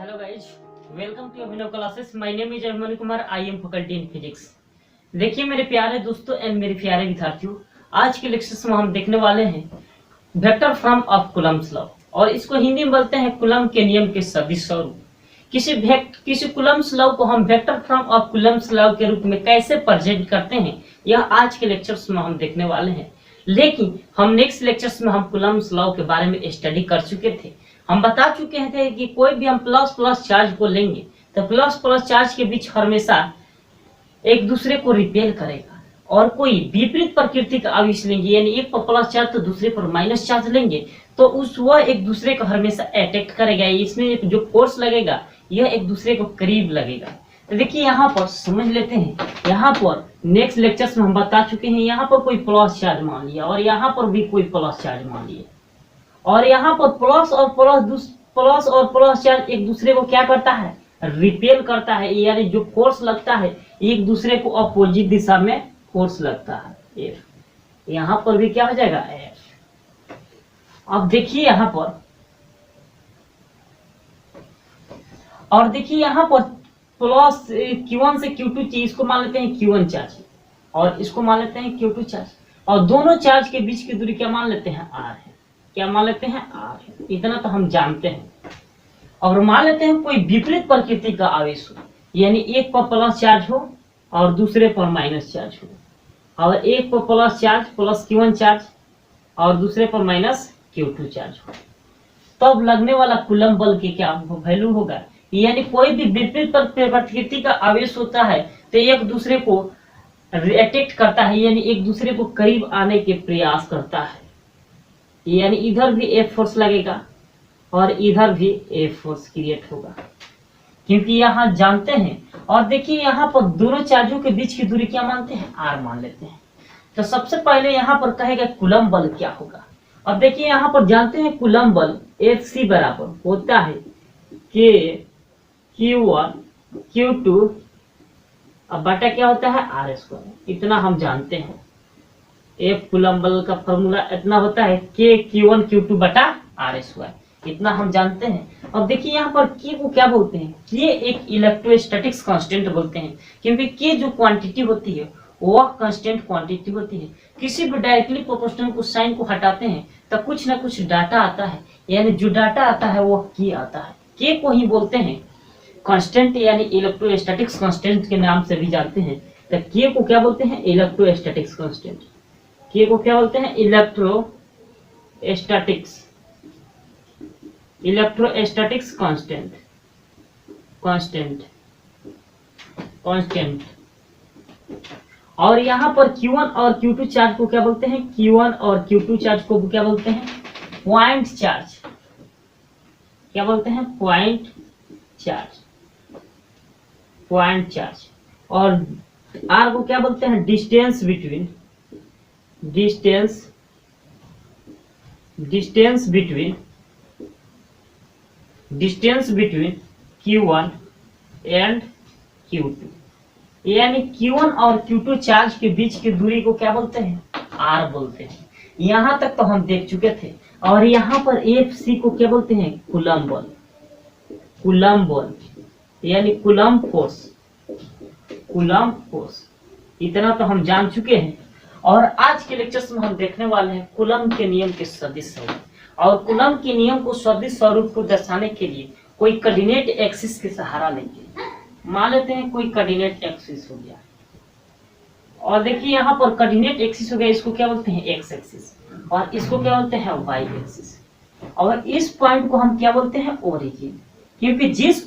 Hello guys, welcome to Abhinav classes. My name is Arman Kumar. I am faculty in physics. देखिए मेरे प्यारे दोस्तों and मेरे प्यारे विद्यार्थियों, आज के लेक्चर में हम देखने वाले हैं vector from of Coulomb's law, और इसको हिंदी में बोलते हैं कूलम्ब के नियम के सदिश स्वरूप। किसी कूलम्ब्स लॉ को हम vector from of Coulomb's law के रूप में कैसे प्रेजेंट करते हैं, यह आज के लेक्चर्स में हम देखने वाले हैं। लेकिन हम नेक्स्ट लेक्चर्स में हम कूलम्ब्स लॉ के बारे में स्टडी कर चुके थे। हम बता चुके थे कि कोई भी हम प्लस प्लस चार्ज को लेंगे तो प्लस प्लस चार्ज के बीच हमेशा एक दूसरे को रिपेल करेगा, और कोई विपरीत प्रकृति का आवेश लेंगे यानी एक पर प्लस चार्ज तो दूसरे पर माइनस चार्ज लेंगे तो वह एक दूसरे को हमेशा अट्रैक्ट करेगा। इसमें जो फोर्स लगेगा यह एक दूसरे को करीब लगेगा। तो देखिए यहाँ पर समझ लेते हैं, यहाँ पर नेक्स्ट लेक्चर्स में हम बता चुके हैं, यहाँ पर कोई प्लस चार्ज मान लिया और यहाँ पर भी कोई प्लस चार्ज मान लिया, और यहाँ पर प्लस और प्लस चार्ज एक दूसरे को क्या करता है, रिपेल करता है, यानी जो फोर्स लगता है एक दूसरे को अपोजिट दिशा में फोर्स लगता है एफ। यहाँ पर भी क्या हो जाएगा एफ। अब देखिए यहाँ पर, और देखिए यहाँ पर प्लस Q1 से Q2 चीज, इसको मान लेते हैं Q1 चार्ज और इसको मान लेते हैं Q2 चार्ज, और दोनों चार्ज के बीच की दूरी क्या मान लेते हैं R है। क्या मान लेते हैं R, इतना तो हम जानते हैं। और मान लेते हैं कोई विपरीत प्रकृति का आवेश हो, यानी एक पर प्लस चार्ज हो और दूसरे पर माइनस चार्ज हो, और एक पर plus charge plus Q1 charge और दूसरे पर माइनस Q2 चार्ज हो, तब लगने वाला कूलम्ब बल की क्या वैल्यू होगा। यानी कोई भी विपरीत प्रकृति का आवेश होता है तो एक दूसरे को अट्रैक्ट करता है, यानी एक दूसरे को करीब आने के प्रयास करता है, यानी इधर भी एफ फोर्स लगेगा और इधर भी एफ फोर्स क्रिएट होगा, क्योंकि यहाँ जानते हैं। और देखिए यहाँ पर दोनों चार्जों के बीच की दूरी क्या मानते हैं, आर मान लेते हैं। तो सबसे पहले यहाँ पर कहेगा कूलम्ब बल क्या होगा। अब देखिए यहाँ पर जानते हैं कूलम्ब बल एफ सी बराबर होता है के Q1 Q2 अब बटा क्या होता है आर स्क्वायर, इतना हम जानते हैं। एफ कूलम्ब बल का फॉर्मूला इतना होता है के Q1 Q2 बटा आर स्क्वायर, इतना हम जानते हैं। अब देखिए यहाँ पर के को क्या बोलते हैं, के एक इलेक्ट्रोस्टैटिक्स कांस्टेंट बोलते हैं, क्योंकि के जो क्वांटिटी होती है वह कांस्टेंट क्वांटिटी होती है। किसी भी डायरेक्टली प्रोपोर्शनल को साइन को हटाते हैं तो कुछ ना कुछ डाटा आता है, यानी जो डाटा आता है वह के आता है। के को ही बोलते हैं कांस्टेंट, यानी इलेक्ट्रोस्टैटिक्स कांस्टेंट के नाम से भी जानते हैं। तो के को क्या बोलते हैं, इलेक्ट्रोस्टैटिक्स कांस्टेंट। के को क्या बोलते हैं, इलेक्ट्रोस्टैटिक्स कांस्टेंट। और यहाँ पर Q1 और Q2 चार्ज को क्या बोलते हैं, Q1 और Q2 चार्ज को क्या बोलते हैं, पॉइंट चार्ज। क्या बोलते हैं, पॉइंट चार्ज। और R को क्या बोलते हैं, distance between Q1 and Q2, यानी Q1 और Q2 चार्ज के बीच की दूरी को क्या बोलते हैं, R बोलते हैं। यहाँ तक तो हम देख चुके थे। और यहाँ पर FC को क्या बोलते हैं, कूलम्ब बल, यानी कूलम्ब फोर्स, इतना तो हम जान चुके हैं। और आज के लेक्चर्स में हम देखने वाले हैं कूलम्ब के नियम के सदिश स्वरूप, और कूलम्ब के नियम को सदिश स्वरूप को दर्शाने के लिए कोई कोऑर्डिनेट एक्सिस के सहारा लेंगे। मान लेते हैं कोई कोऑर्डिनेट एक्सिस हो गया, और देखिए यहाँ पर कोऑर्डिनेट एक्सिस हो गया, इसको क्या बोलते हैं एक्स एक्सिस, और इसको क्या बोलते हैं वाई एक्सिस। और इस पॉइंट को हम क्या बोलते हैं, ओरिजिन, क्योंकि जिस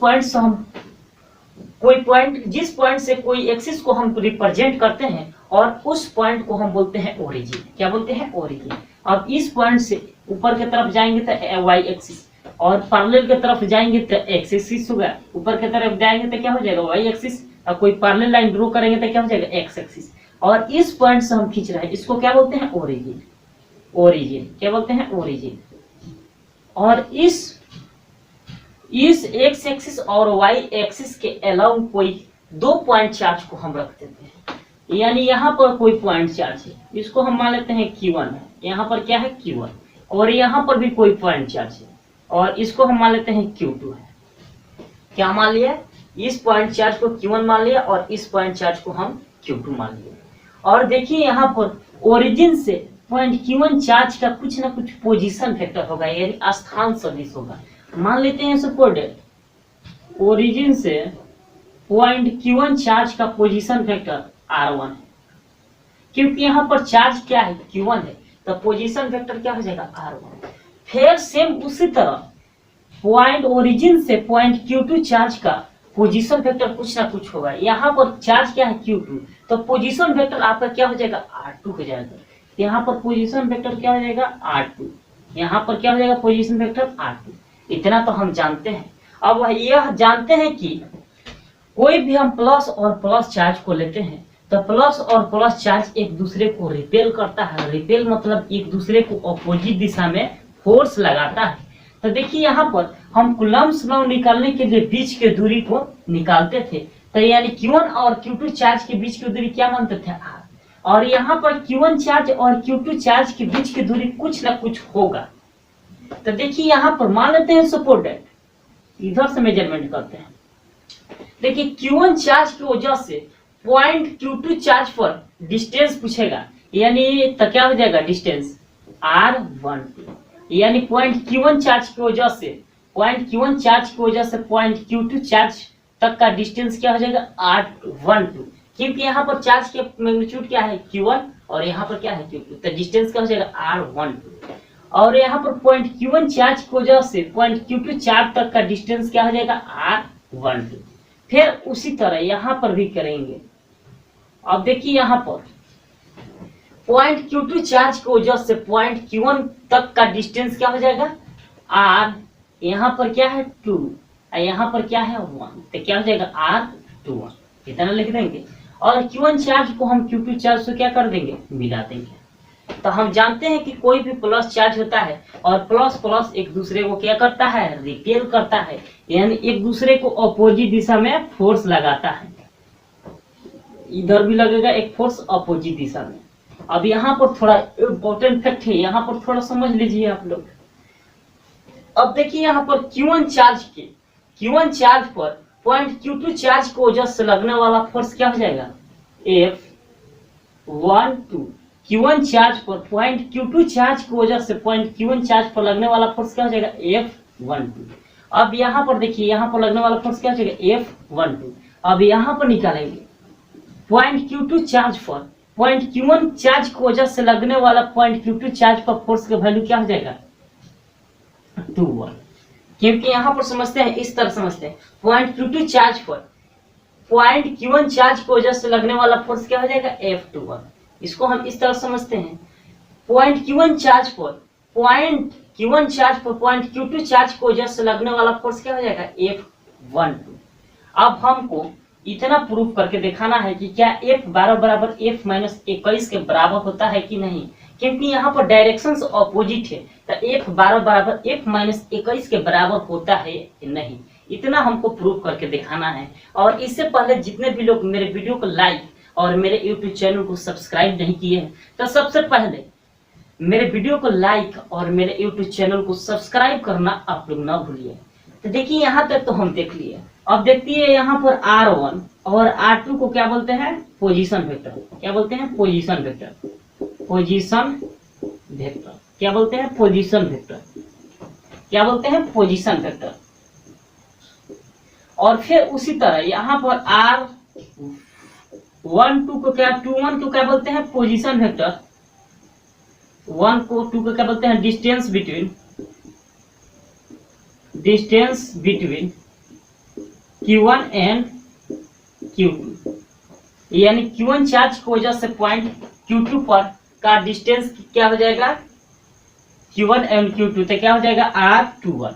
पॉइंट से कोई एक्सिस को हम रिप्रेजेंट करते हैं और उस पॉइंट को हम बोलते हैं ओरिजिन। क्या बोलते हैं, ओरिजिन। अब इस पॉइंट से ऊपर की तरफ जाएंगे तो वाई एक्सिस, और पैरेलल की तरफ जाएंगे तो एक्स एक्सिस होगा, ऊपर की तरफ जाएंगे तो क्या हो जाएगा वाई एक्सिस, और कोई पैरेलल लाइन ड्रॉ करेंगे तो क्या हो जाएगा एक्स एक्सिस। और इस पॉइंट से हम खींच रहे हैं, इसको क्या बोलते हैं, ओरिजिन। क्या बोलते हैं, ओरिजिन। और इस एक्स एक्सिस और वाई एक्सिस के अलाउंग कोई दो पॉइंट चार्ज को हम रख देते हैं, यानी यहाँ पर कोई पॉइंट चार्ज है, इसको हम मान लेते हैं Q1 है, यहाँ पर क्या है Q1, और यहाँ पर भी कोई पॉइंट चार्ज है और इसको हम मान लेते हैं Q2 है। क्या मान लिया, इस पॉइंट चार्ज को Q1 मान लिया और इस पॉइंट चार्ज को हम Q2 मान लिया। और देखिए यहाँ पर ओरिजिन से पॉइंट Q1 चार्ज का कुछ ना कुछ पोजीशन फैक्टर होगा, यानी स्थान सदिश होगा। मान लेते हैं सपोज डेट ओरिजिन से पॉइंट Q1 चार्ज का पोजीशन फैक्टर R1 है, क्योंकि यहाँ पर चार्ज क्या है Q1 है, तो पोजीशन वेक्टर क्या हो जाएगा R1। फिर सेम उसी तरह पॉइंट ओरिजिन से पॉइंट Q2 चार्ज का पोजीशन वेक्टर कुछ ना कुछ होगा। यहाँ पर चार्ज क्या है Q2, तो पोजीशन वेक्टर आपका क्या हो जाएगा R2 हो जाएगा। यहाँ पर पोजीशन वेक्टर क्या हो जाएगा R2, यहाँ पर क्या हो जाएगा पोजीशन वेक्टर R2। इतना तो हम जानते हैं। अब यह जानते हैं कि कोई भी हम प्लस और प्लस चार्ज को लेते हैं तो प्लस और प्लस चार्ज एक दूसरे को रिपेल करता है। रिपेल मतलब एक दूसरे को अपोजिट दिशा में फोर्स लगाता है। तो देखिए यहाँ पर हम कूलम्ब्स लॉ निकालने के लिए बीच के दूरी को निकालते थे, तो यानी Q1 और Q2 चार्ज के बीच की दूरी क्या मानते थे R, और यहाँ पर Q1 चार्ज और Q2 चार्ज के बीच की दूरी कुछ ना कुछ होगा। तो देखिए यहाँ पर मान लेते हैं सपोज डेट इधर से मेजरमेंट करते हैं। देखिए Q1 चार्ज की वजह से पॉइंट Q2 चार्ज पर डिस्टेंस पूछेगा, यानी तो क्या हो जाएगा डिस्टेंस R12, यानी पॉइंट Q1 चार्ज की वजह से पॉइंट Q1 चार्ज की वजह से पॉइंट Q2 चार्ज तक का डिस्टेंस क्या हो जाएगा R12, क्योंकि यहाँ पर चार्ज के मैग्नीट्यूड क्या है Q1 और यहाँ पर क्या है Q2, तो डिस्टेंस क्या हो जाएगा R12। और यहाँ पर पॉइंट Q1 चार्ज की वजह से पॉइंट Q2 चार्ज तक का डिस्टेंस क्या हो जाएगा R12। फिर उसी तरह यहाँ पर भी करेंगे। अब देखिए यहाँ पर पॉइंट Q2 चार्ज की वजह से पॉइंट Q1 तक का डिस्टेंस क्या हो जाएगा R, यहाँ पर क्या है 2 और यहाँ पर क्या है 1, तो क्या हो जाएगा R21, इतना लिख देंगे। और Q1 चार्ज को हम Q2 चार्ज से क्या कर देंगे मिला देंगे। तो हम जानते हैं कि कोई भी प्लस चार्ज होता है और प्लस प्लस एक दूसरे को क्या करता है रिपेल करता है, यानी एक दूसरे को अपोजिट दिशा में फोर्स लगाता है। इधर भी लगेगा एक फोर्स अपोजिट दिशा में। अब यहाँ पर थोड़ा इम्पोर्टेंट फैक्ट है, यहाँ पर थोड़ा समझ लीजिए आप लोग। अब देखिए यहाँ पर Q1 चार्ज पर पॉइंट Q2 चार्ज की वजह से लगने वाला फोर्स क्या हो जाएगा F12। Q1 चार्ज पर पॉइंट Q2 चार्ज की वजह से पॉइंट Q1 चार्ज पर लगने वाला फोर्स क्या हो जाएगा F12। अब यहाँ पर देखिए यहाँ पर लगने वाला फोर्स क्या हो जाएगा F12। अब यहाँ पर निकालेंगे पॉइंट Q2 चार्ज पर पॉइंट Q1 चार्ज की वजह से लगने वाला पॉइंट Q2 चार्ज पर फोर्स का वैल्यू क्या हो जाएगा 21, क्योंकि यहाँ पर समझते हैं इस तरह समझते हैं पॉइंट Q2 चार्ज पर पॉइंट Q1 चार्ज की वजह से लगने वाला फोर्स क्या हो जाएगा F21। इसको हम इस तरह समझते हैं पॉइंट Q1 चार्ज पर पॉइंट Q2 चार्ज की वजह से लगने वाला फोर्स क्या हो जाएगा F12। अब हमको इतना प्रूफ करके दिखाना है कि क्या F12 बराबर F-21 के बराबर होता है कि नहीं, क्योंकि यहाँ पर डायरेक्शंस ऑपोजिट है, तो F12 बराबर F-21 के बराबर होता है कि नहीं, इतना हमको प्रूफ करके दिखाना है। और इससे पहले जितने भी लोग मेरे वीडियो को लाइक और मेरे YouTube चैनल को सब्सक्राइब नहीं किए हैं, तो सबसे पहले मेरे वीडियो को लाइक और मेरे YouTube चैनल को सब्सक्राइब करना आप लोग ना भूलिए। तो देखिए यहाँ तक तो हम देख लिए। अब देखिए यहाँ पर R1 और R2 को क्या बोलते हैं पोजीशन वेक्टर। क्या बोलते हैं पोजीशन वेक्टर। पोजीशन वेक्टर क्या बोलते हैं पोजीशन वेक्टर। क्या बोलते हैं पोजीशन वेक्टर। और फिर उसी तरह यहाँ पर R12 को क्या 21 को क्या बोलते हैं पोजीशन वेक्टर। 1 को 2 को क्या बोलते हैं distance between Q1 and Q2, यानी Q1 चार्ज की वजह से पॉइंट Q2 पर का डिस्टेंस क्या हो जाएगा Q1 एंड Q2, तो क्या हो जाएगा R21।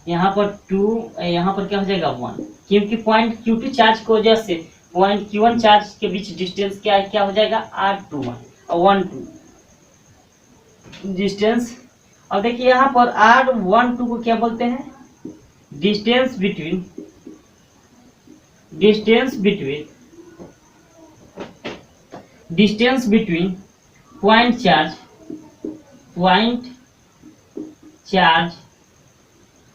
यहाँ पर 2 यहाँ पर क्या हो जाएगा 1, क्योंकि पॉइंट Q2 चार्ज की वजह से पॉइंट Q1 चार्ज के बीच डिस्टेंस क्या हो जाएगा R21 और 1 2 डिस्टेंस। अब देखिए यहाँ पर R12 को क्या बोलते हैं distance between point charge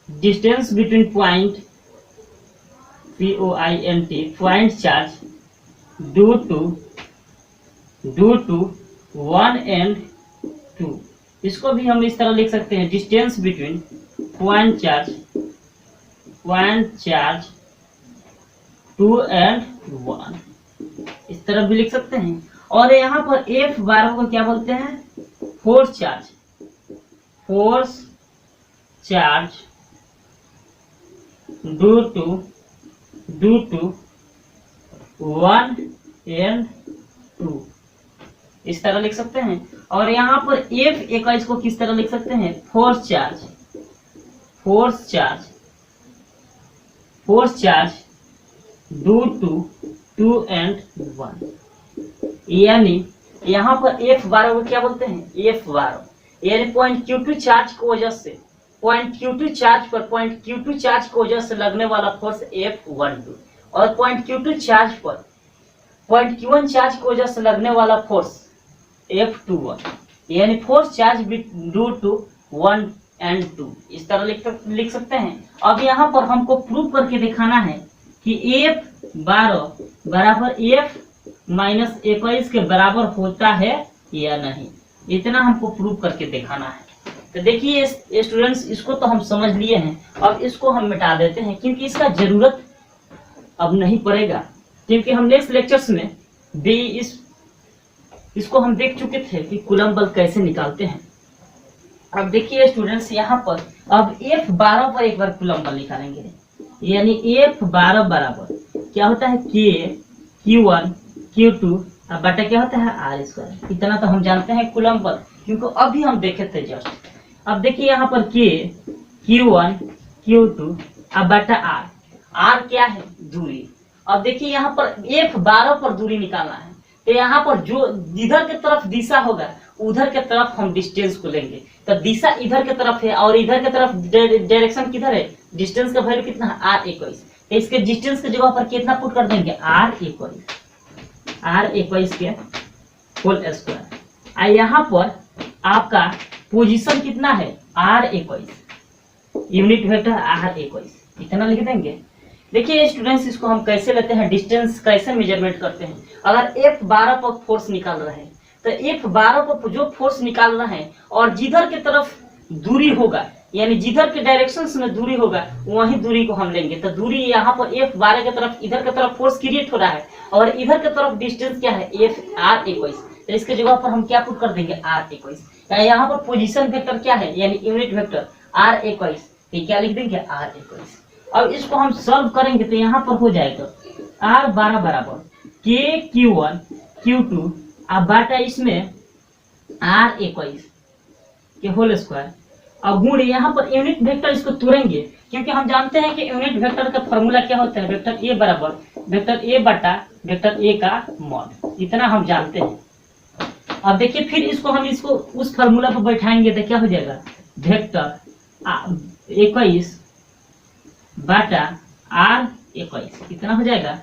distance between point POINT point charge due to 1 and 2। इसको भी हम इस तरह लिख सकते हैं, distance between point charge 2 and 1, इस तरह भी लिख सकते हैं। और यहाँ पर F12 को क्या बोलते हैं? Force charge due to 1 and 2, इस तरह लिख सकते हैं। और यहाँ पर F21 को किस तरह लिख सकते हैं? Force charge due to 2 and 1, यानी यहाँ पर F12 को क्या बोलते हैं? F12 यानी पॉइंट Q2 चार्ज की वजह से, पॉइंट Q2 चार्ज की वजह से लगने वाला फोर्स F12, और पॉइंट Q2 चार्ज पर पॉइंट Q1 चार्ज की वजह से लगने वाला फोर्स F21, यानी force charge due to 1 and 2, इस तरह लिख सकते हैं। अब यहाँ पर हमको प्रूव करके दिखाना है कि F12 बराबर F-21 के बराबर होता है या नहीं, इतना हमको प्रूव करके दिखाना है। तो देखिए स्टूडेंट्स, इसको तो हम समझ लिए हैं, अब इसको हम मिटा देते हैं क्योंकि इसका जरूरत अब नहीं पड़ेगा, क्योंकि हम नेक्स्ट लेक्चर्स में भी इसको हम देख चुके थे कि कूलम्ब बल कैसे निकालते हैं। अब देखिए स्टूडेंट्स, यहाँ पर अब F12 पर एक बार कूलम्ब बल निकालेंगे, यानी F12 बराबर क्या होता है? K Q1 Q2 अब बटा क्या होता है? R²। इतना तो हम जानते हैं कूलम्ब बल, क्योंकि अभी हम देखे थे जस्ट। अब देखिए यहाँ पर K Q1 Q2 अब बटा R क्या है? दूरी। अब देखिए यहाँ पर F12 पर दूरी निकालना है, तो यहाँ पर जो इधर की तरफ दिशा होगा उधर के तरफ हम डिस्टेंस को लेंगे। तो दिशा इधर के तरफ है और इधर के तरफ डायरेक्शन किधर है? डिस्टेंस का वैल्यू कितना है? R21। तो इसके डिस्टेंस की जगह पर कितना पुट कर देंगे? R21 के होल स्क्वायर। यहाँ पर आपका पोजीशन कितना है? R21, यूनिट वेक्टर R21, इतना लिख देंगे। देखिए स्टूडेंट्स, इसको हम कैसे लेते हैं, डिस्टेंस कैसे मेजरमेंट करते हैं। अगर F12 पर फोर्स निकाल रहे हैं तो F12 पर जो फोर्स निकाल रहे हैं और जिधर की तरफ दूरी होगा, यानी जिधर के डायरेक्शंस में दूरी होगा वही दूरी को हम लेंगे। तो दूरी यहाँ पर F12 की तरफ, इधर की तरफ फोर्स क्रिएट हो रहा है और इधर की तरफ डिस्टेंस क्या है? R21। तो इसके जगह पर हम क्या पुट कर देंगे? R21। यहाँ पर पोजीशन वेक्टर क्या है? यानी यूनिट वेक्टर R21, क्या लिख देंगे? R21। अब इसको हम सॉल्व करेंगे तो यहाँ पर हो जाएगा R12 बराबर K Q1 Q2 अब बाटा इसमें R21 के होल स्क्वायर, अब गुण यहाँ पर यूनिट वेक्टर इसको तोड़ेंगे, क्योंकि हम जानते हैं कि यूनिट वेक्टर का फॉर्मूला क्या होता है? वेक्टर A बराबर वेक्टर A बटा वेक्टर A का मॉड, इतना हम जानते हैं। अब देखिए फिर इसको उस फॉर्मूला पर बैठाएंगे तो क्या हो जाएगा? वेक्टर 21 बटा R21, इतना हो जाएगा।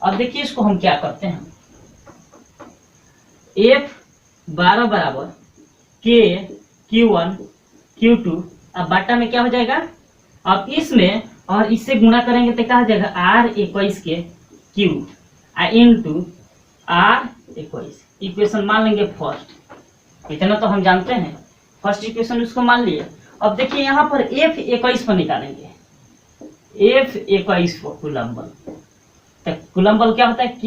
अब देखिए इसको हम क्या करते हैं, F12 बराबर K Q1 Q2 अब बाटा में क्या हो जाएगा? अब इसमें और इससे गुणा करेंगे तो क्या हो जाएगा? R21 के Q इंटू R21, इक्वेशन मान लेंगे फर्स्ट, इतना तो हम जानते हैं, फर्स्ट इक्वेशन उसको मान लिए। अब देखिए यहाँ पर F21 पर निकालेंगे, F21 पर कूलम्ब बल। तो कूलम्ब बल क्या होता है? K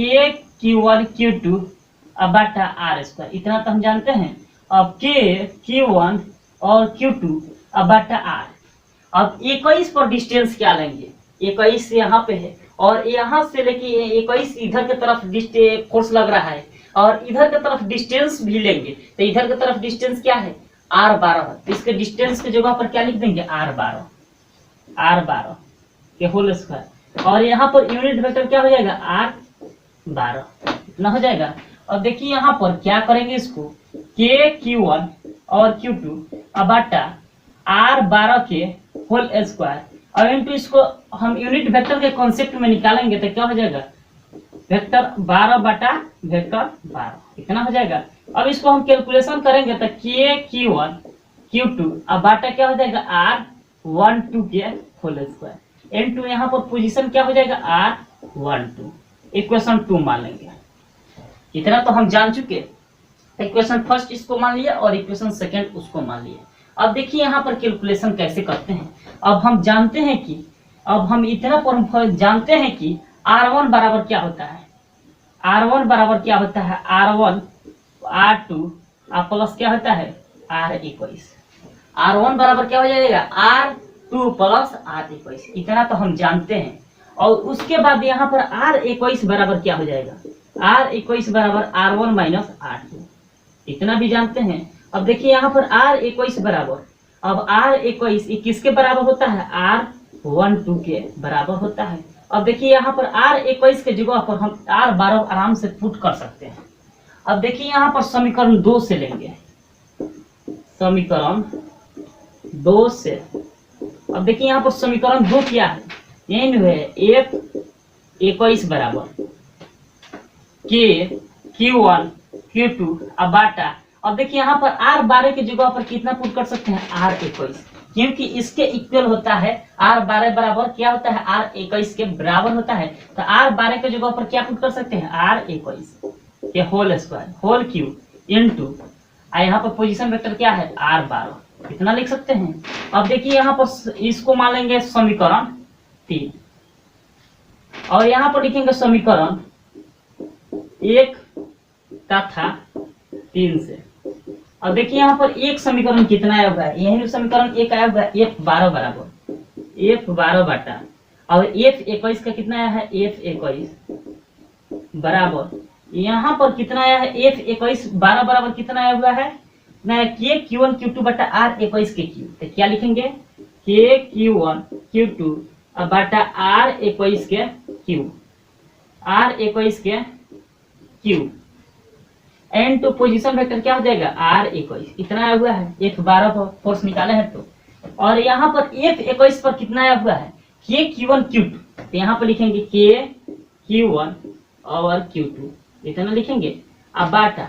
Q1 Q2 अब बाटा R², इतना तो हम जानते हैं। अब K Q1 और Q2 अब बाटा R। अब 21 पर डिस्टेंस क्या लेंगे? 21 यहाँ पे है और यहाँ से लेके 21 इधर की तरफ फोर्स लग रहा है और इधर की तरफ डिस्टेंस भी लेंगे, तो इधर की तरफ डिस्टेंस क्या है? R12। तो इसके डिस्टेंस की जगह पर क्या लिख देंगे? R12 के होल स्क्वायर, और यहाँ पर यूनिट वेक्टर क्या हो जाएगा? R12, इतना हो जाएगा। अब देखिए यहाँ पर क्या करेंगे, इसको K Q1 और Q2 अब बाटा R12 के होल स्क्वायर और इनटू इसको हम यूनिट वेक्टर के कॉन्सेप्ट में निकालेंगे तो क्या हो जाएगा? वेक्टर 12 बटा वेक्टर 12, इतना हो जाएगा। अब इसको हम कैलकुलेशन करेंगे तो K Q1 Q2 अब बाटा क्या हो जाएगा? 12 के होल स्क्वायर। n2 यहाँ पर पोजीशन क्या हो जाएगा r12, इक्वेशन 2 मान लेंगे। इतना तो हम जान चुके, इक्वेशन फर्स्ट इसको मान लिया और इक्वेशन सेकंड उसको मान लिया। अब देखिए यहाँ पर कैलकुलेशन कैसे करते हैं। अब हम जानते हैं कि जानते हैं कि r1 बराबर क्या होता है, r1 बराबर क्या होता है, r1 r2 प्लस क्या होता है r21। r1 बराबर क्या हो जाएगा r2 प्लस r21, इतना तो हम जानते हैं। और उसके बाद यहाँ पर r21 बराबर क्या हो जाएगा, r21 बराबर r1 माइनस r2, इतना भी जानते हैं। अब देखिए यहाँ पर r21 बराबर, अब r21 किसके बराबर होता है, r12 के बराबर होता है। अब देखिए यहाँ पर r21 के जगह पर हम r12 आराम से पुट कर सकते हैं। अब देखिए यहाँ पर समीकरण 2 से लेंगे, समीकरण 2 से। अब देखिए यहाँ पर समीकरण 2 क्या है, n है f21 बराबर k q1 q2 अब बाटा। अब देखिए यहाँ पर r12 की जगह पर कितना पुट कर सकते हैं, r21, क्योंकि इसके इक्वल होता है। r12 बराबर क्या होता है, r21 के बराबर होता है। तो r12 की जगह पर क्या पुट कर सकते हैं, r21 के whole square whole cube into, यहाँ पर पोजीशन वेक्टर क्या है r12, इतना लिख सकते हैं। अब देखिए यहाँ पर इसको मान लेंगे समीकरण 3 और यहाँ पर लिखेंगे समीकरण 1 तथा 3 से। अब देखिए यहाँ पर एक समीकरण कितना आया हुआ है, यही समीकरण 1 आया हुआ है f12 बराबर f12 बटा, और f21 का कितना आया है, f21 बराबर यहाँ पर कितना आया है, f21 12 बराबर कितना आया हुआ है, k q1 q2 बटा r21 के क्यू। तो क्या लिखेंगे, k q1 q2 बटा r21 के क्यू, r21 के क्यू। एन टू पोजीशन वेक्टर क्या हो जाएगा r21, इतना आया हुआ है, f12 पर फोर्स निकाले हैं तो। और यहाँ पर f21 पर कितना आया हुआ है, k q1 q2, तो यहाँ पर लिखेंगे k q1 और q2, इतना लिखेंगे। अब बाटा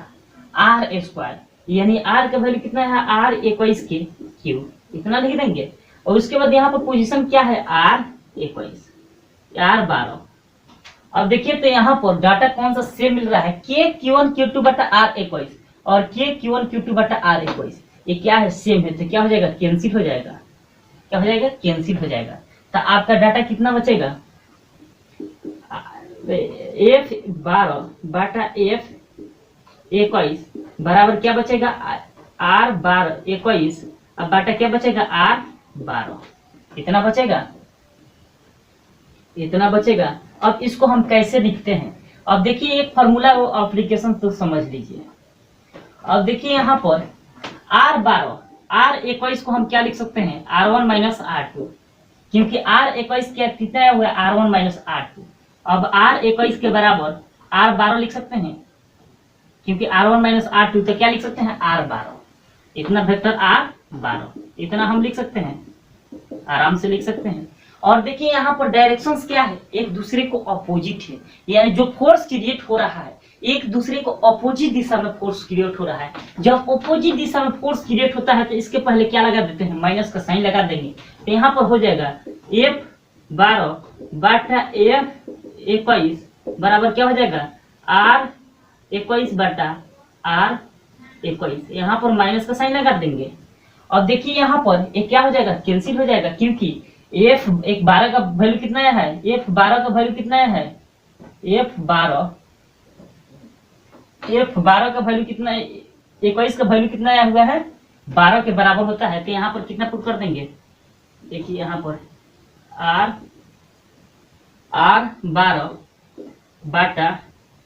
r स्क्वायर, यानी r का वैल्यू कितना है, r21 के क्यू, इतना लिख देंगे। और उसके बाद यहाँ पर पोजीशन क्या है r21 r12। अब देखिए तो यहाँ पर डाटा कौन सा सेम मिल रहा है, k q1 q2 बटा r21 और k q1 q2 बटा r21, ये क्या है, सेम है। तो क्या हो जाएगा, कैंसिल हो जाएगा, क्या हो जाएगा, कैंसिल हो जाएगा। तो आपका डाटा कितना बचेगा, f12 बटा f21 बराबर क्या बचेगा, r21 अब बाटा क्या बचेगा, r12, इतना बचेगा, इतना बचेगा। अब इसको हम कैसे लिखते हैं, अब देखिए एक फार्मूला वो एप्लीकेशन तो समझ लीजिए। अब देखिए यहाँ पर r12 r21 को हम क्या लिख सकते हैं, r1 माइनस r2, क्योंकि r21 क्या कितना आया हुआ है, r1 माइनस r2। अब r21 के बराबर r12 लिख सकते हैं, क्योंकि r1 माइनस r2, तो क्या लिख सकते हैं, r12, इतना वेक्टर r12, इतना हम लिख सकते हैं, आराम से लिख सकते हैं। और देखिए यहाँ पर डायरेक्शंस क्या है, एक दूसरे को अपोजिट है, यानी जो फोर्स क्रिएट हो रहा है एक दूसरे को अपोजिट दिशा में फोर्स क्रिएट हो रहा है। जब अपोजिट दिशा में फोर्स क्रिएट होता है तो इसके पहले क्या लगा देते हैं, माइनस का साइन लगा देंगे। तो यहाँ पर हो जाएगा f12 बटा f21 बराबर क्या हो जाएगा, r21 बटा r21, यहाँ पर माइनस का साइन लगा देंगे। और देखिए यहाँ पर एक क्या हो जाएगा, कैंसिल हो जाएगा, क्योंकि f12 का वैल्यू कितना आया है, f12 का वैल्यू कितना आया है, f12 का वैल्यू कितना, 21 का वैल्यू कितना आया हुआ है, 12 के बराबर होता है। तो यहाँ पर कितना पुट कर देंगे, देखिए यहाँ पर r12 बटा,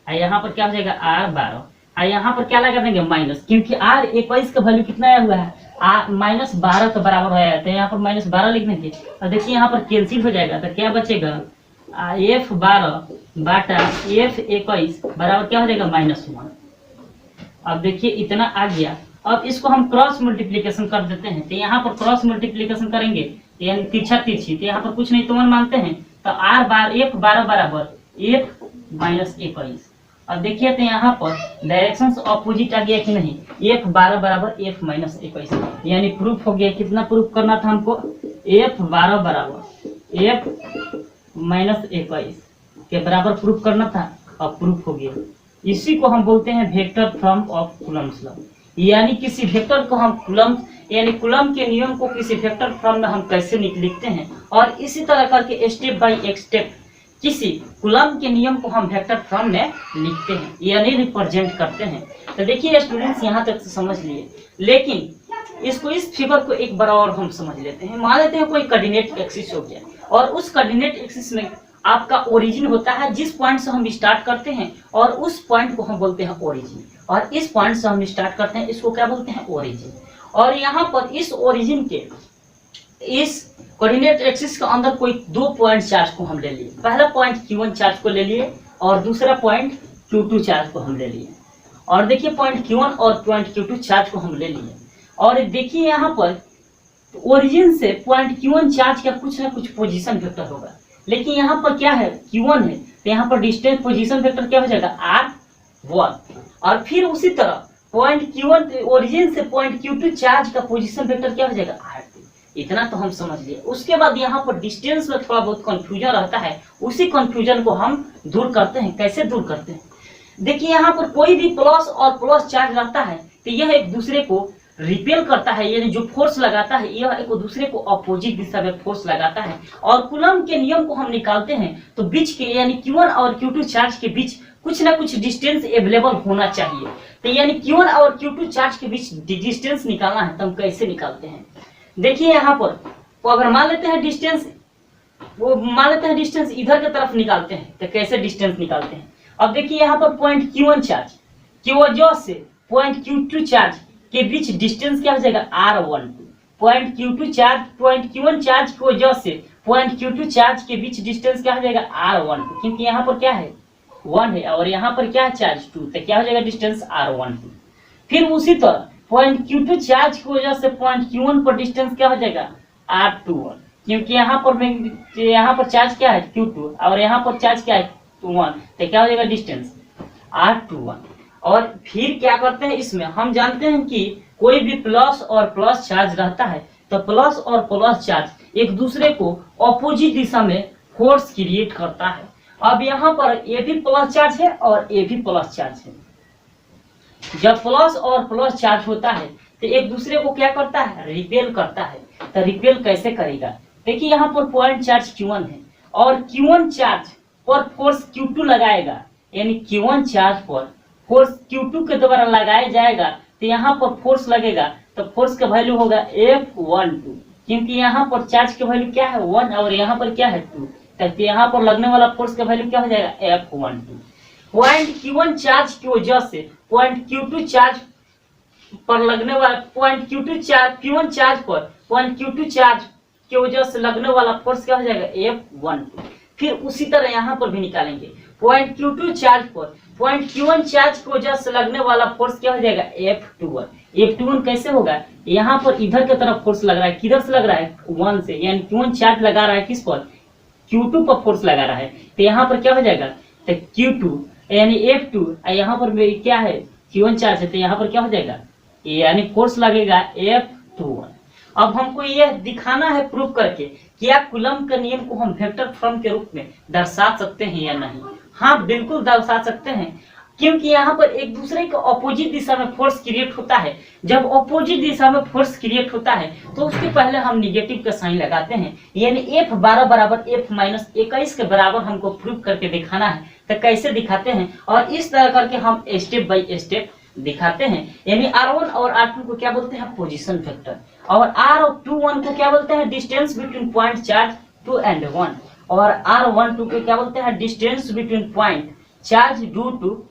यहाँ पर क्या हो जाएगा r12, यहाँ पर क्या लगा देंगे माइनस, क्योंकि r21 का वैल्यू कितना आया हुआ है, माइनस 12 के बराबर हो जाता है, यहाँ पर माइनस 12 लिख देंगे। और देखिए यहाँ पर कैंसिल हो जाएगा, तो क्या बचेगा, f12 बटा f21 बराबर क्या हो जाएगा, -1। अब देखिए इतना आ गया। अब इसको हम क्रॉस मल्टीप्लीकेशन कर देते हैं। तो यहाँ पर क्रॉस मल्टीप्लीकेशन करेंगे, यानी तिरछा तिरछी, तो यहाँ पर कुछ नहीं तो वन मानते हैं, तो f12 बराबर f माइनस 21। अब देखिए तो यहाँ पर डायरेक्शंस ऑपोजिट आ गया कि नहीं, f12 बराबर f माइनस 21, यानी प्रूफ हो गया। कितना प्रूफ करना था हमको, F12 बराबर F-21 के बराबर प्रूफ करना था और प्रूफ हो गया। इसी को हम बोलते हैं vector from of Coulomb's law, यानी किसी वेक्टर को हम कूलम यानी कूलम के नियम को किसी वेक्टर फॉर्म में हम कैसे लिखते हैं, और इसी तरह करके स्टेप बाय एक स्टेप किसी कूलम के नियम को हम वेक्टर फॉर्म में लिखते हैं यानी रिप्रेजेंट करते हैं। तो देखिए स्टूडेंट्स यहाँ तक तो समझ लिए, लेकिन इसको इस फिगर को एक बार और हम समझ लेते हैं। मान लेते हैं कोई कोऑर्डिनेट एक्सिस हो गया और उस कोऑर्डिनेट एक्सिस में आपका ओरिजिन होता है, जिस पॉइंट से हम स्टार्ट करते हैं और उस पॉइंट को हम बोलते हैं ओरिजिन, और इस पॉइंट से हम स्टार्ट करते हैं इसको क्या बोलते हैं ओरिजिन। और यहाँ पर इस ओरिजिन के इस कोऑर्डिनेट एक्सिस के अंदर कोई दो पॉइंट चार्ज को हम ले लिए। पहला पॉइंट Q1 चार्ज को ले लिए और दूसरा पॉइंट Q2 चार्ज को हम ले लिए। और देखिए पॉइंट Q1 और पॉइंट Q2 चार्ज को हम ले लिए, और देखिए यहाँ पर ओरिजिन से पॉइंट Q1 चार्ज का कुछ ना कुछ पोजीशन वेक्टर होगा, लेकिन यहाँ पर क्या है Q1 है तो यहाँ पर डिस्टेंस पोजीशन वेक्टर क्या हो जाएगा R1। और फिर उसी तरह पॉइंट Q1 ओरिजिन से पॉइंट Q2 चार्ज का पोजीशन वेक्टर क्या हो जाएगा R2। इतना तो हम समझ लिए। उसके बाद यहाँ पर डिस्टेंस में थोड़ा बहुत कंफ्यूजन रहता है, उसी कंफ्यूजन को हम दूर करते हैं। कैसे दूर करते हैं, देखिए यहाँ पर कोई भी प्लस और प्लस चार्ज रहता है तो यह एक दूसरे को रिपेल करता है, यानी जो फोर्स लगाता है यह एक दूसरे को अपोजिट दिशा में फोर्स लगाता है। और कूलम के नियम को हम निकालते हैं तो बीच के यानी Q1 और Q2 चार्ज के बीच कुछ ना कुछ डिस्टेंस अवेलेबल होना चाहिए। तो यानी Q1 और Q2 चार्ज के बीच डिस्टेंस निकालना है, तो हम कैसे निकालते हैं। देखिए यहाँ पर तो अगर मान लेते हैं डिस्टेंस इधर की तरफ निकालते हैं तो कैसे डिस्टेंस निकालते हैं। अब देखिए यहाँ पर पॉइंट Q1 चार्ज की वजह से पॉइंट Q2 चार्ज के बीच डिस्टेंस क्या हो जाएगा R12। पॉइंट Q1 चार्ज की वजह से पॉइंट Q2 चार्ज के बीच डिस्टेंस क्या हो जाएगा R12, क्योंकि यहाँ पर क्या है 1 है और यहाँ पर क्या है चार्ज 2, तो क्या हो जाएगा डिस्टेंस R12। फिर उसी तरह पॉइंट Q2 चार्ज की वजह से पॉइंट Q1 पर डिस्टेंस क्या हो जाएगा R21, क्योंकि यहाँ पर चार्ज क्या है Q2 और यहाँ पर चार्ज क्या है 1, तो क्या हो जाएगा डिस्टेंस R21। और फिर क्या करते हैं, इसमें हम जानते हैं कि कोई भी प्लस और प्लस चार्ज रहता है तो प्लस और प्लस चार्ज एक दूसरे को ऑपोजिट दिशा में फोर्स क्रिएट करता है। अब यहाँ पर ये भी प्लस चार्ज है और ये भी प्लस चार्ज है। जब प्लस और प्लस चार्ज होता है तो एक दूसरे को क्या करता है रिपेल करता है। तो रिपेल कैसे करेगा, देखिए यहाँ पर पॉइंट चार्ज Q1 है और Q1 चार्ज पर फोर्स Q2 लगाएगा, यानी Q1 चार्ज पर फोर्स Q2 के द्वारा लगाया जाएगा तो यहाँ पर फोर्स लगेगा तो फोर्स का वैल्यू होगा F12, क्योंकि यहाँ पर चार्ज का वैल्यू क्या है 1 और यहाँ पर क्या है 2, तो यहाँ पर लगने वाला फोर्स का वैल्यू क्या हो जाएगा F12। पॉइंट Q1 चार्ज की वजह से पॉइंट Q2 चार्ज पर लगने वाला Q1 चार्ज पर पॉइंट Q2 चार्ज की वजह से लगने वाला फोर्स क्या हो जाएगा F12। फिर उसी तरह यहाँ पर भी निकालेंगे, पॉइंट Q2 चार्ज पर पॉइंट Q1 चार्ज की वजह से लगने वाला फोर्स क्या हो जाएगा F21 कैसे होगा, यहाँ पर इधर की तरफ फोर्स लग रहा है, किधर से लग रहा है 1 से, यानी Q1 चार्ज लगा रहा है किस पर Q2 पर फोर्स लगा रहा है, तो यहाँ पर क्या हो जाएगा तो Q2 यानी F2, यहाँ पर क्या है Q1 चार्ज है तो यहाँ पर क्या हो जाएगा यानी फोर्स लगेगा F21। अब हमको यह दिखाना है प्रूफ करके क्या कूलम के नियम को हम वेक्टर फॉर्म के रूप में दर्शा सकते हैं या नहीं। हाँ बिल्कुल दर्शा सकते हैं, क्योंकि यहाँ पर एक दूसरे के ऑपोजिट दिशा में फोर्स क्रिएट होता है। जब ऑपोजिट दिशा में फोर्स क्रिएट होता है तो उसके पहले हम निगेटिव का साइन लगाते हैं, यानी F12 बराबर F-21 के बराबर हमको प्रूफ करके दिखाना है। तो कैसे दिखाते हैं, और इस तरह करके हम स्टेप बाय स्टेप दिखाते हैं। यानी R1 और R2 को क्या बोलते हैं पोजीशन वेक्टर, और R21 को क्या बोलते हैं distance between point charge 2 and 1, और R12 को क्या बोलते हैं distance between point charge due to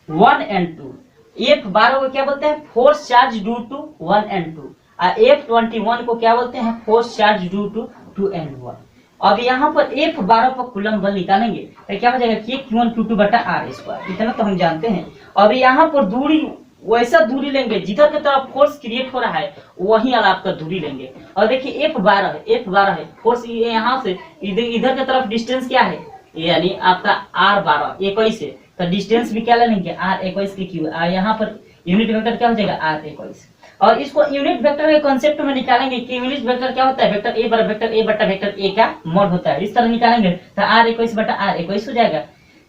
1 and 2। F12 को क्या बोलते हैं force charge due to 1 and 2, और F21 को क्या बोलते हैं force charge due to 2 and 1। अब यहाँ पर F12 पर कूलम बल निकालेंगे तो क्या हो जाएगा कि Q1 Q2 बटा R², इतना तो हम जानते हैं। अब यहाँ पर दूरी वैसा दूरी लेंगे जिधर की तरफ फोर्स क्रिएट हो रहा है वही अलाप का दूरी लेंगे। और देखिए F12 है फोर्स यहाँ से इधर की तरफ डिस्टेंस क्या है, यानी आपका R21 है, तो डिस्टेंस भी क्या ले लेंगे R21 की Q, यहाँ पर यूनिट वेक्टर क्या हो जाएगा R21। और इसको यूनिट वेक्टर के कॉन्सेप्ट में निकालेंगे कि यूनिट वेक्टर क्या होता है, वेक्टर ए बराबर वेक्टर ए बटा वेक्टर ए का मॉड होता है। इस तरह निकालेंगे तो r21 बटा r21 हो जाएगा।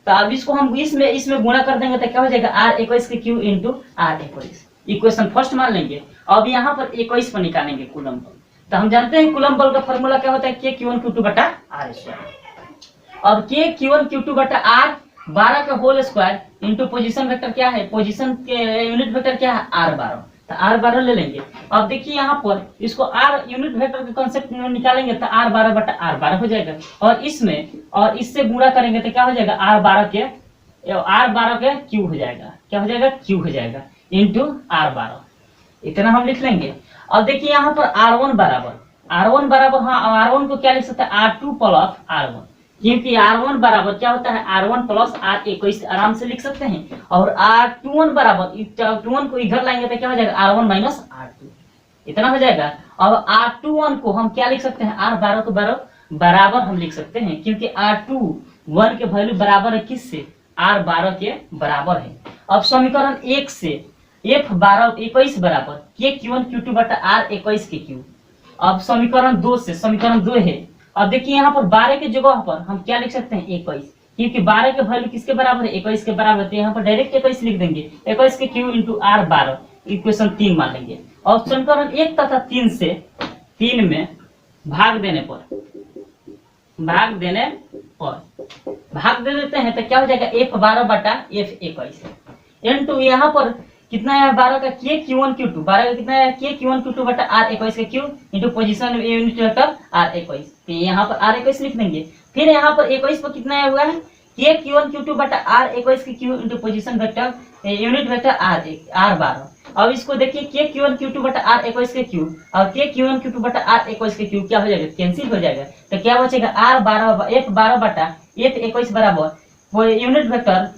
तो अब इसको हम इसमें गुणा कर देंगे तो क्या हो जाएगा, r21 के Q into r21। Equation first मान लेंगे। अब यहाँ पर 21 पर निकालेंगे कूलम बल। तो हम जानते हैं कूलम बल का फॉर्मूला क्या होता है, के Q1 Q2 बटा r स्क्वायर। अब के Q1 Q2 बटा r 12 का whole square into position vector क्या है, पोजीशन के यूनिट वेक्टर क्या है r12। तो r12 ले लेंगे। अब देखिए यहाँ पर इसको r यूनिट वेक्टर के कॉन्सेप्ट में निकालेंगे तो r12 बटा r12 हो जाएगा। और इसमें और इससे गुणा करेंगे तो क्या हो जाएगा, r12 के क्यू हो जाएगा, क्या हो जाएगा, क्यू हो जाएगा इंटू r12। इतना हम लिख लेंगे। अब देखिए यहाँ पर r1 बराबर हाँ r1 को क्या लिख सकते हैं, r2 प्लस r1, क्योंकि r1 बराबर क्या होता है, r1 प्लस r21 आराम से लिख सकते हैं। और r21 बराबर 21 को इधर लाएंगे तो क्या हो जाएगा, r1 माइनस r2। इतना हो जाएगा। अब r21 को हम क्या लिख सकते हैं, r12 को बराबर हम लिख सकते हैं, क्योंकि r21 के वैल्यू बराबर है किससे, r12 के बराबर है। अब समीकरण 1 से f21 बराबर के Q1 Q2 बटा r21 के क्यू। अब समीकरण 2 से, समीकरण 2 है। अब देखिए यहाँ पर 12 के जगह पर हम क्या लिख सकते हैं, 21, क्योंकि 12 के वैल्यू किसके बराबर है, 21 के बराबर। तो यहाँ पर डायरेक्ट 21 लिख देंगे, 21 के क्यू इंटू r12, इक्वेशन 3 मान लेंगे। और समीकरण 1 तथा 3 से 3 में भाग देने दे देते हैं तो क्या हो जाएगा, f12 बटा f21 इंटू यहाँ पर कितना है, 12 का के Q1 Q2, 12 का कितना है, के Q1 Q2 बटा r21 का Q into position unit vector r21। तो यहाँ पर r21 लिख देंगे। फिर यहाँ पर 21 पर कितना हुआ है, के Q1 Q2 बटा r21 के Q into position vector unit vector r12। अब इसको देखिए, के Q1 Q2 बटा r21 के क्यू और के Q1 Q2 बटा r21 के क्यू क्या हो जाएगा, कैंसिल हो जाएगा। तो क्या बचेगा, f12 बटा f21 बराबर यूनिट वेक्टर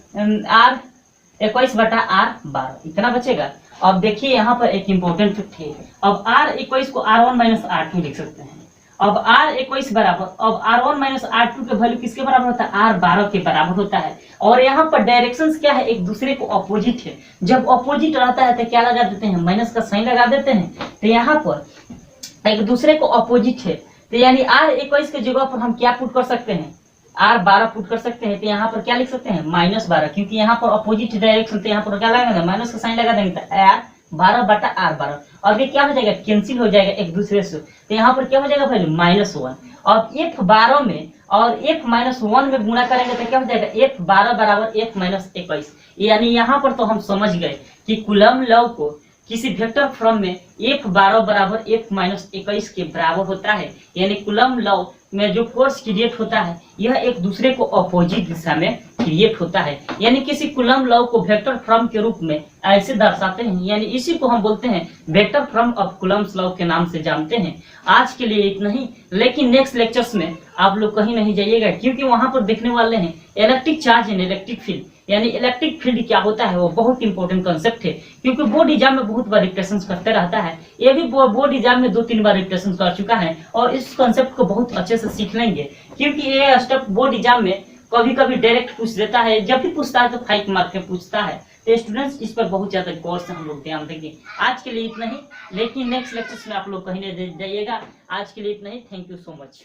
r21 बटा r12, इतना बचेगा। अब देखिए यहाँ पर एक इंपॉर्टेंट फैक्ट है। अब r21 को r1 माइनस r2 लिख सकते हैं। अब r21 बराबर, अब r1 माइनस r2 के वैल्यू किसके बराबर होता है, r12 के बराबर होता है। और यहाँ पर डायरेक्शंस क्या है, एक दूसरे को अपोजिट है। जब अपोजिट रहता है तो क्या लगा देते हैं, माइनस का साइन लगा देते हैं। तो यहाँ पर एक दूसरे को अपोजिट है, तो यानी r21 के जगह पर हम क्या पुट कर सकते हैं, r12 पुट कर सकते हैं। तो यहाँ पर क्या लिख सकते हैं, -12, क्योंकि यहाँ पर अपोजिट डायरेक्शन, तो यहाँ पर क्या लगाएंगे, माइनस का साइन लगा देंगे तो r12 बटा r12। और ये क्या हो जाएगा, कैंसिल हो जाएगा एक दूसरे से। तो यहाँ पर क्या हो जाएगा वैल्यू -1। अब f12 में और f-1 में गुणा करेंगे तो क्या हो जाएगा, f12 बराबर f-21। यानी यहाँ पर तो हम समझ गए कि कूलम लॉ को किसी वेक्टर फॉर्म में f12 बराबर f-21 के बराबर होता है। यानी कूलम लॉ में जो फोर्स क्रिएट होता है यह एक दूसरे को अपोजिट दिशा में क्रिएट होता है। यानी किसी कूलम लॉ को वेक्टर फॉर्म के रूप में ऐसे दर्शाते हैं, यानी इसी को हम बोलते हैं vector form of Coulomb's law के नाम से जानते हैं। आज के लिए इतना ही, लेकिन नेक्स्ट लेक्चर्स में आप लोग कहीं नहीं जाइएगा, क्योंकि वहां पर देखने वाले हैं electric charge and electric field. यानी इलेक्ट्रिक फील्ड क्या होता है, वो बहुत इंपॉर्टेंट कंसेप्ट है, क्योंकि बोर्ड एग्जाम में बहुत बार रिप्रेजेंट करते रहता है। ये भी बोर्ड एग्जाम में 2-3 बार रिप्रेजेंट कर चुका है और इस कंसेप्ट को बहुत अच्छे से सीख लेंगे, क्योंकि ये स्टेप बोर्ड एग्जाम में कभी कभी डायरेक्ट पूछ देता है। जब भी पूछता है तो 5 मार्क में पूछता है। तो स्टूडेंट्स इस पर बहुत ज्यादा गौर से हम लोग ध्यान देंगे। आज के लिए इतना ही, लेकिन नेक्स्ट लेक्चर्स में आप लोग कहीं नहीं जाइएगा। आज के लिए इतना ही। Thank you so much.